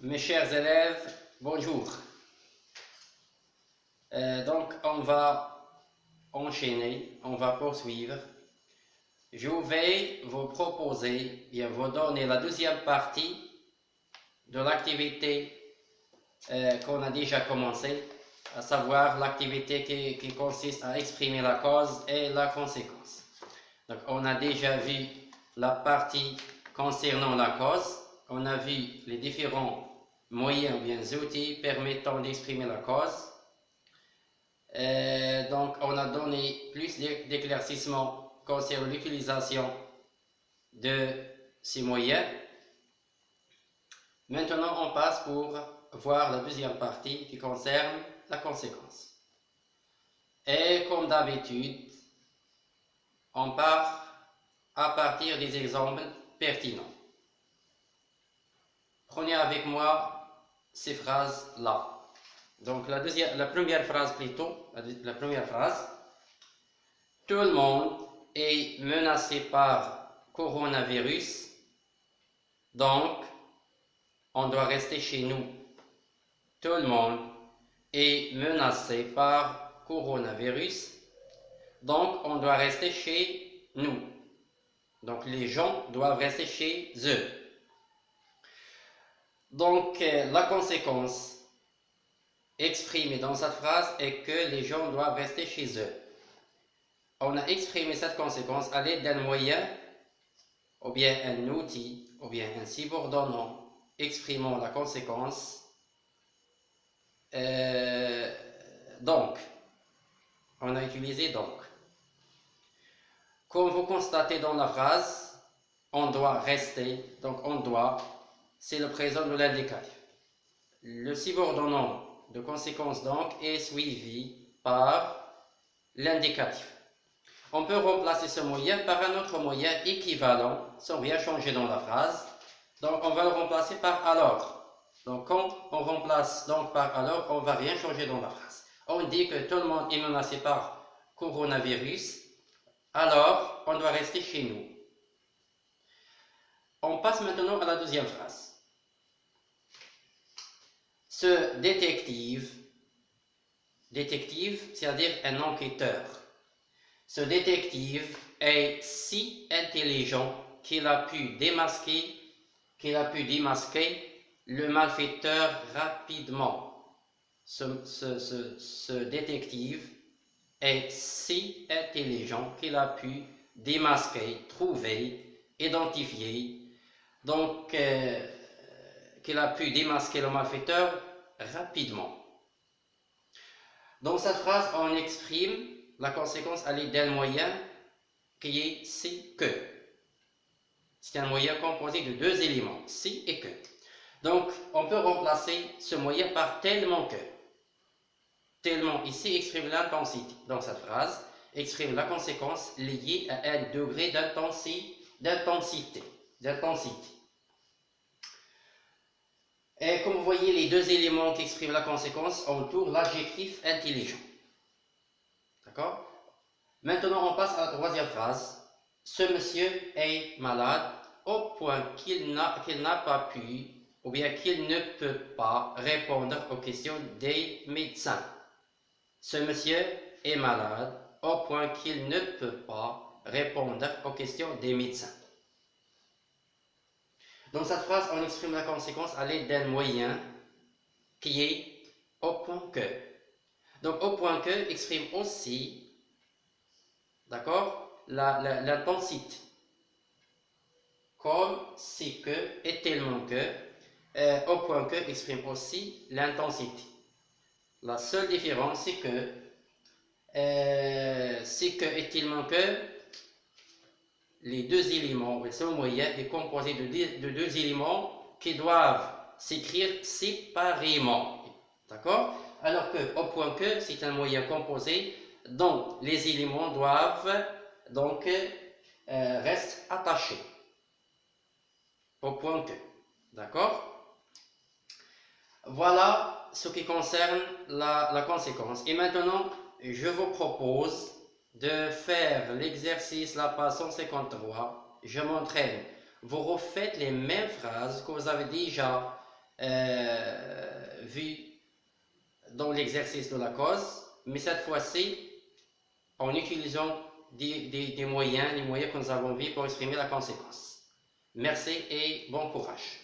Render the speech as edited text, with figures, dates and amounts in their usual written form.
Mes chers élèves, bonjour. Donc, on va enchaîner, on va poursuivre. Je vais vous proposer, bien vous donner la deuxième partie de l'activité qu'on a déjà commencé, à savoir l'activité qui consiste à exprimer la cause et la conséquence. Donc, on a déjà vu la partie concernant la cause, on a vu les différents moyens ou bien outils permettant d'exprimer la cause. Donc, on a donné plus d'éclaircissements concernant l'utilisation de ces moyens. Maintenant, on passe pour voir la deuxième partie qui concerne la conséquence. Et comme d'habitude, on part à partir des exemples pertinents. Prenez avec moi ces phrases-là. Donc la première phrase plutôt, la première phrase. Tout le monde est menacé par coronavirus, donc on doit rester chez nous. Tout le monde est menacé par coronavirus, donc on doit rester chez nous. Donc les gens doivent rester chez eux. Donc la conséquence exprimée dans cette phrase est que les gens doivent rester chez eux. On a exprimé cette conséquence à l'aide d'un moyen, ou bien un outil, ou bien un subordonnant exprimant la conséquence. Donc, on a utilisé donc. Comme vous constatez dans la phrase, on doit rester, donc on doit, c'est le présent de l'indicatif. Le subordonnant de conséquence donc est suivi par l'indicatif. On peut remplacer ce moyen par un autre moyen équivalent sans rien changer dans la phrase. Donc on va le remplacer par alors. Donc quand on remplace donc par alors, on ne va rien changer dans la phrase. On dit que tout le monde est menacé par coronavirus, alors on doit rester chez nous. On passe maintenant à la deuxième phrase. Ce détective, c'est-à-dire un enquêteur, ce détective est si intelligent qu'il a pu démasquer le malfaiteur rapidement. Ce détective est si intelligent qu'il a pu démasquer, trouver, identifier, donc qu'il a pu démasquer le malfaiteur rapidement. Dans cette phrase, on exprime la conséquence à l'aide d'un moyen qui est si que. C'est un moyen composé de deux éléments, si et que. Donc, on peut remplacer ce moyen par tellement que. Tellement ici exprime l'intensité. Dans cette phrase, exprime la conséquence liée à un degré d'intensité. Et comme vous voyez, les deux éléments qui expriment la conséquence entourent l'adjectif intelligent. D'accord? Maintenant, on passe à la troisième phrase. Ce monsieur est malade au point qu'il n'a pas pu, ou bien qu'il ne peut pas répondre aux questions des médecins. Ce monsieur est malade au point qu'il ne peut pas répondre aux questions des médecins. Dans cette phrase, on exprime la conséquence à l'aide d'un moyen qui est au point que. Donc, au point que exprime aussi, d'accord, l'intensité. Comme si que et tellement que, au point que exprime aussi l'intensité. La seule différence, c'est que et tellement que, les deux éléments, le seul moyen est composé de deux éléments qui doivent s'écrire séparément. D'accord? Alors que au point que, c'est un moyen composé dont les éléments doivent donc rester attachés. Au point que. D'accord? Voilà ce qui concerne la conséquence. Et maintenant, je vous propose de faire l'exercice, la page 153. Je m'entraîne. Vous refaites les mêmes phrases que vous avez déjà vu dans l'exercice de la cause, mais cette fois-ci en utilisant des moyens, les moyens que nous avons vus pour exprimer la conséquence. Merci et bon courage.